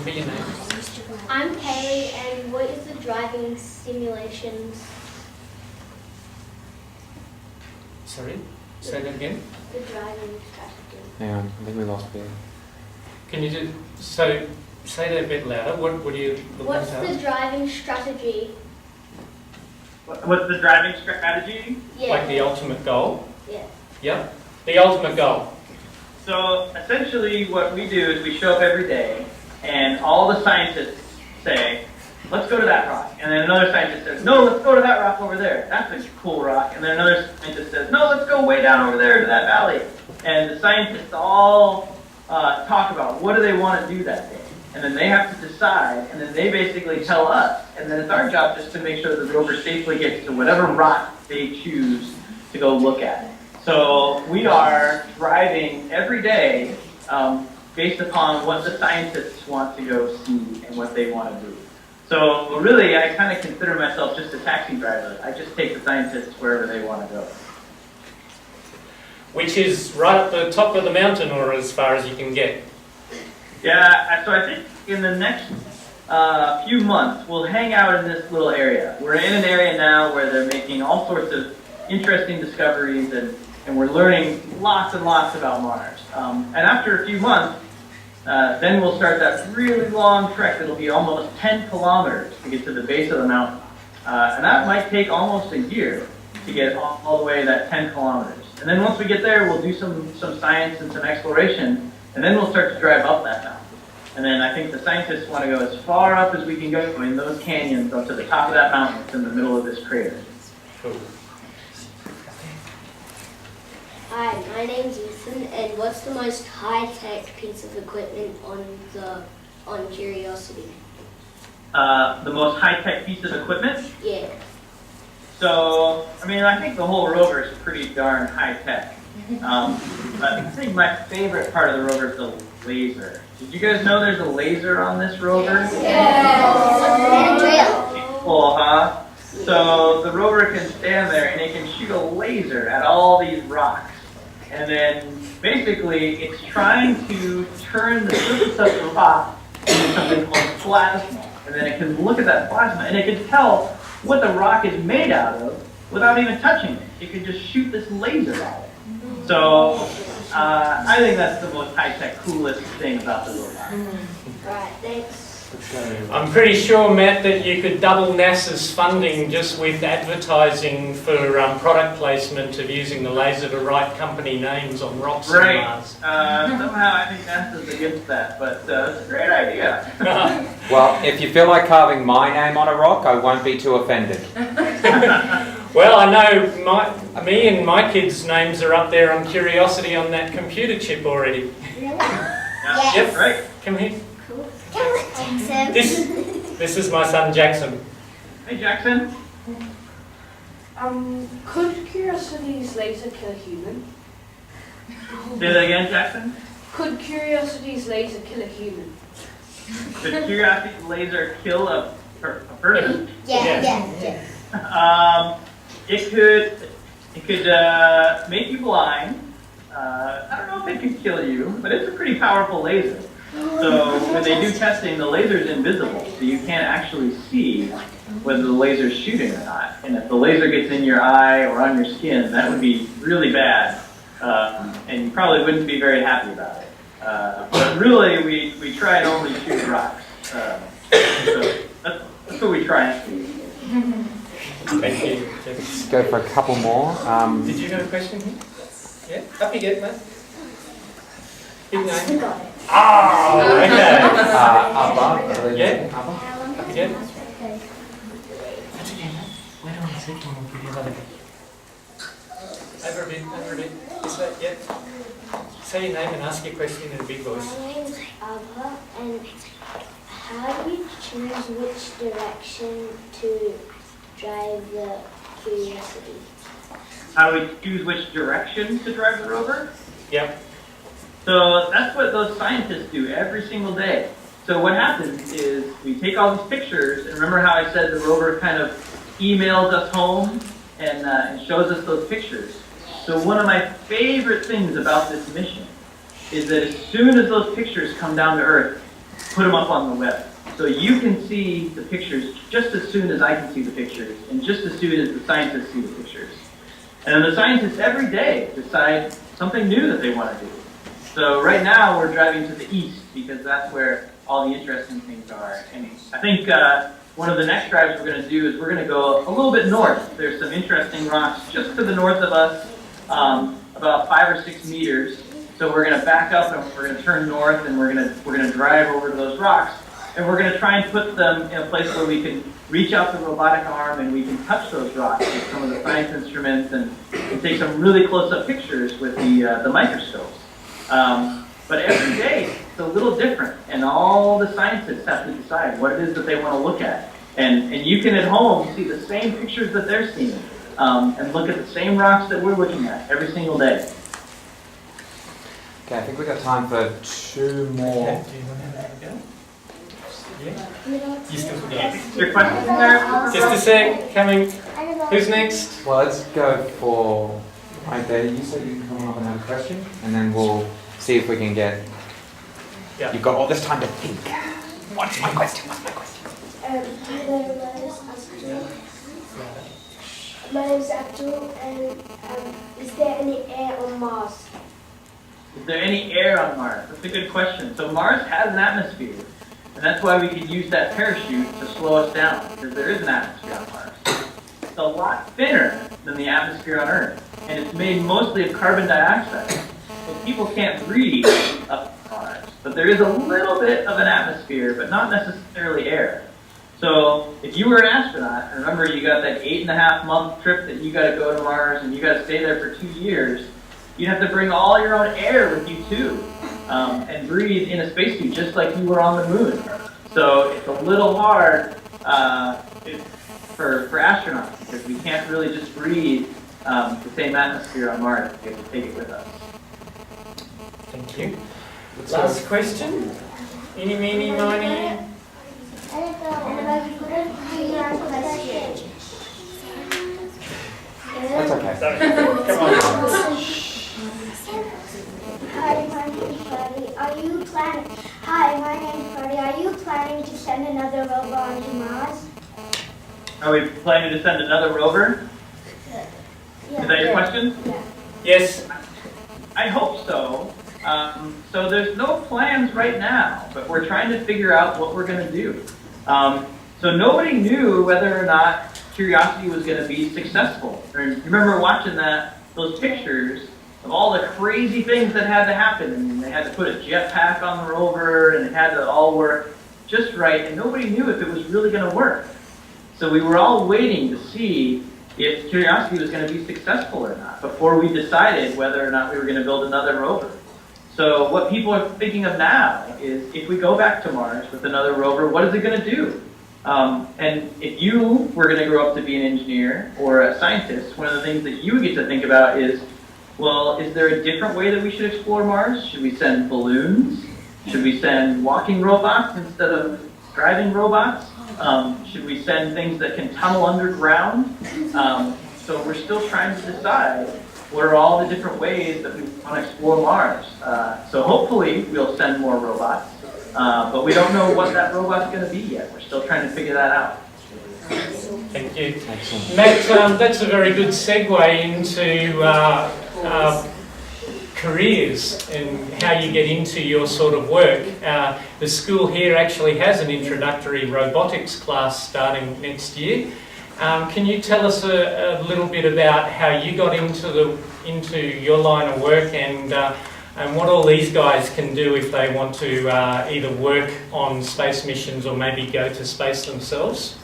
remember your name? I'm Kaylee, and what is the driving simulations? Sorry, say that again. The driving strategy. Hang on, I think we lost Ben. Can you do, so say that a bit louder. What are you looking What's at? the driving strategy? What's the driving strategy? Yeah. Like the ultimate goal? Yeah. Yep. The ultimate goal. So essentially what we do is we show up every day and all the scientists say, let's go to that rock. And then another scientist says, no, let's go to that rock over there. That's a cool rock. And then another scientist says, no, let's go way down over there to that valley. And the scientists all talk about what do they want to do that day. And then they have to decide, and then they basically tell us. And then it's our job just to make sure the rover safely gets to whatever rock they choose to go look at. So we are driving every day based upon what the scientists want to go see and what they want to do. So really, I kind of consider myself just a taxi driver. I just take the scientists wherever they want to go. Which is right up the top of the mountain or as far as you can get? Yeah, so I think in the next few months, we'll hang out in this little area. We're in an area now where they're making all sorts of interesting discoveries, and we're learning lots and lots about Mars. And after a few months, then we'll start that really long trek that'll be almost 10 kilometers to get to the base of the mountain. And that might take almost a year to get all the way that 10 kilometers. And then once we get there, we'll do some science and some exploration, and then we'll start to drive up that mountain. And then I think the scientists want to go as far up as we can go in those canyons up to the top of that mountain that's in the middle of this crater. Cool. Hi, my name's Ethan, and what's the most high-tech piece of equipment on Curiosity? The most high-tech piece of equipment? Yeah. So, I mean, I think the whole rover is pretty darn high-tech. But I think my favorite part of the rover is the laser. Did you guys know there's a laser on this rover? Yeah. Cool, huh? So the rover can stand there and it can shoot a laser at all these rocks. And then basically it's trying to turn the surface of the rock into something called plasma. And then it can look at that plasma and it can tell what the rock is made out of without even touching it. It can just shoot this laser at it. So I think that's the most high-tech, coolest thing about the rover. Right, thanks. I'm pretty sure, Matt, that you could double NASA's funding just with advertising for product placement of using the laser to write company names on rocks Right. on Mars. Somehow I think NASA's against that, but it's a great idea. Well, if you feel like carving my name on a rock, I won't be too offended. Well, I know me and my kids' names are up there on Curiosity on that computer chip already. Really? Yeah, yep, right. Come here. Cool. Jackson. This is my son Jackson. Hey, Jackson. Could Curiosity's laser kill a human? Say that again, Jackson. Could Curiosity's laser kill a human? Could Curiosity's laser kill a person? Yeah. It could make you blind. I don't know if it could kill you, but it's a pretty powerful laser. So when they do testing, the laser's invisible, so you can't actually see whether the laser's shooting or not. And if the laser gets in your eye or on your skin, that would be really bad, and you probably wouldn't be very happy about it. But really, we try and only shoot rocks. So that's what we try and do. Thank you. Let's go for a couple more. Did you have a question here? Yeah? Up you get, Matt. Big name. Oh, okay. Abba, I believe. Yeah? Abba. Up you get. That's okay, Matt. Wait on a second, we'll give you another go. Over a bit. Is that, yeah? Say your name and ask your question in a big voice. My name's Abba, and how do you choose which direction to drive the Curiosity? How do we choose which direction to drive the rover? Yep. So that's what those scientists do every single day. So what happens is we take all these pictures, and remember how I said the rover kind of emails us home and shows us those pictures. So one of my favorite things about this mission is that as soon as those pictures come down to Earth, put them up on the web. So you can see the pictures just as soon as I can see the pictures, and just as soon as the scientists see the pictures. And then the scientists every day decide something new that they want to do. So right now we're driving to the east because that's where all the interesting things are. And I think one of the next drives we're going to do is we're going to go a little bit north. There's some interesting rocks just to the north of us, about 5 or 6 meters. So we're going to back up and we're going to turn north, and we're going to drive over to those rocks, and we're going to try and put them in a place where we can reach out the robotic arm and we can touch those rocks with some of the science instruments and take some really close-up pictures with the microscopes. But every day it's a little different, and all the scientists have to decide what it is that they want to look at. And you can at home see the same pictures that they're seeing, and look at the same rocks that we're looking at every single day. Okay, I think we've got time for 2 more. Okay, do you want to have a go? Yeah? You still forget. Is there questions in there? Just a sec, coming. Who's next? Well, let's go for, right there, you said you can come up and have a question, and then we'll see if we can get, Yeah. you've got all this time to think. What's my question? What's my question? My name is Abdul, and is there any air on Mars? Is there any air on Mars? That's a good question. So Mars has an atmosphere, and that's why we can use that parachute to slow us down, because there is an atmosphere on Mars. It's a lot thinner than the atmosphere on Earth, and it's made mostly of carbon dioxide. So people can't breathe up on Mars, but there is a little bit of an atmosphere, but not necessarily air. So if you were an astronaut, and remember you got that 8.5-month trip that you got to go to Mars, and you got to stay there for 2 years, you'd have to bring all your own air with you too, and breathe in a spacesuit just like you were on the moon. So it's a little hard for astronauts, because we can't really just breathe the same atmosphere on Mars. We have to take it with us. Thank you. Last question. Eeny, meeny, miny. That's okay. Come on. Hi, my name is Freddie. Hi, my name is Freddie. Are you planning to send another rover onto Mars? Are we planning to send another rover? Is that your question? Yeah. Yes. I hope so. So there's no plans right now, but we're trying to figure out what we're going to do. So nobody knew whether or not Curiosity was going to be successful. Remember watching those pictures of all the crazy things that had to happen. And they had to put a jetpack on the rover, and it had to all work just right, and nobody knew if it was really going to work. So we were all waiting to see if Curiosity was going to be successful or not before we decided whether or not we were going to build another rover. So what people are thinking of now is, if we go back to Mars with another rover, what is it going to do? And if you were going to grow up to be an engineer or a scientist, one of the things that you would get to think about is, well, is there a different way that we should explore Mars? Should we send balloons? Should we send walking robots instead of driving robots? Should we send things that can tunnel underground? So we're still trying to decide what are all the different ways that we want to explore Mars. So hopefully we'll send more robots, but we don't know what that robot's going to be yet. We're still trying to figure that out. Thank you. Excellent. Matt, that's a very good segue into careers and how you get into your sort of work. The school here actually has an introductory robotics class starting next year. Can you tell us a little bit about how you got into your line of work and what all these guys can do if they want to either work on space missions or maybe go to space themselves?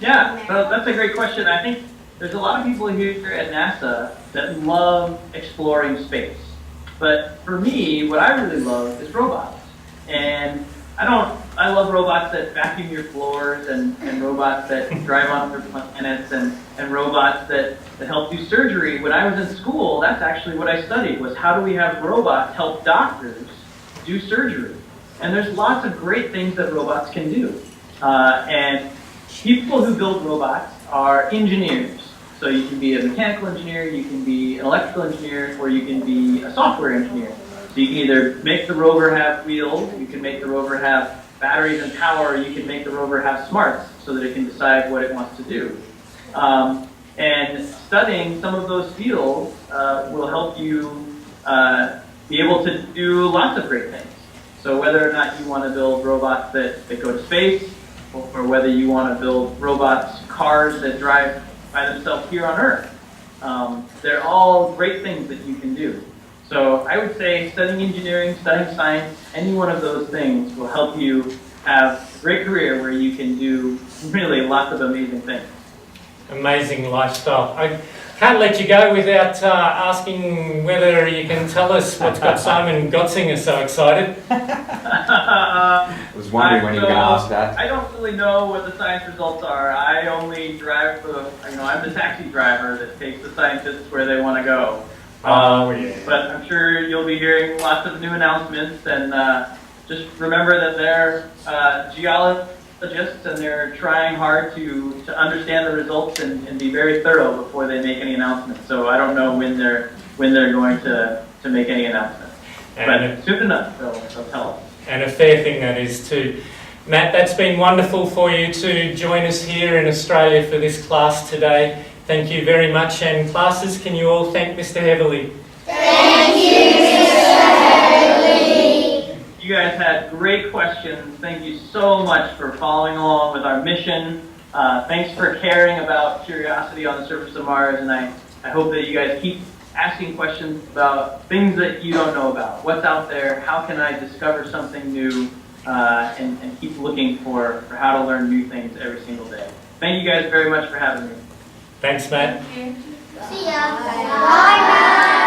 Yeah, so that's a great question. I think there's a lot of people here at NASA that love exploring space. But for me, what I really love is robots. And I love robots that vacuum your floors and robots that drive on other planets and robots that help do surgery. When I was in school, that's actually what I studied, was how do we have robots help doctors do surgery. And there's lots of great things that robots can do. And people who build robots are engineers. So you can be a mechanical engineer, you can be an electrical engineer, or you can be a software engineer. So you can either make the rover have wheels, you can make the rover have batteries and power, you can make the rover have smarts so that it can decide what it wants to do. And studying some of those fields will help you be able to do lots of great things. So whether or not you want to build robots that go to space, or whether you want to build robots, cars that drive by themselves here on Earth, they're all great things that you can do. So I would say studying engineering, studying science, any one of those things will help you have a great career where you can do really lots of amazing things. Amazing lifestyle. I can't let you go without asking whether you can tell us what's got Simon Gotzinger so excited. I was wondering when you were going to ask that. I don't really know what the science results are. I only drive I'm the taxi driver that takes the scientists where they want to go. Yeah. But I'm sure you'll be hearing lots of new announcements, and just remember that they're geologists and they're trying hard to understand the results and be very thorough before they make any announcements. So I don't know when they're going to make any announcements. But soon enough, they'll tell us. And a fair thing that is too. Matt, that's been wonderful for you to join us here in Australia for this class today. Thank you very much. And classes, can you all thank Mr. Heverly? Thank you, Mr. Heverly. You guys had great questions. Thank you so much for following along with our mission. Thanks for caring about curiosity on the surface of Mars, and I hope that you guys keep asking questions about things that you don't know about. What's out there? How can I discover something new? And keep looking for how to learn new things every single day. Thank you guys very much for having me. Thanks, Matt. See ya. Bye. Bye.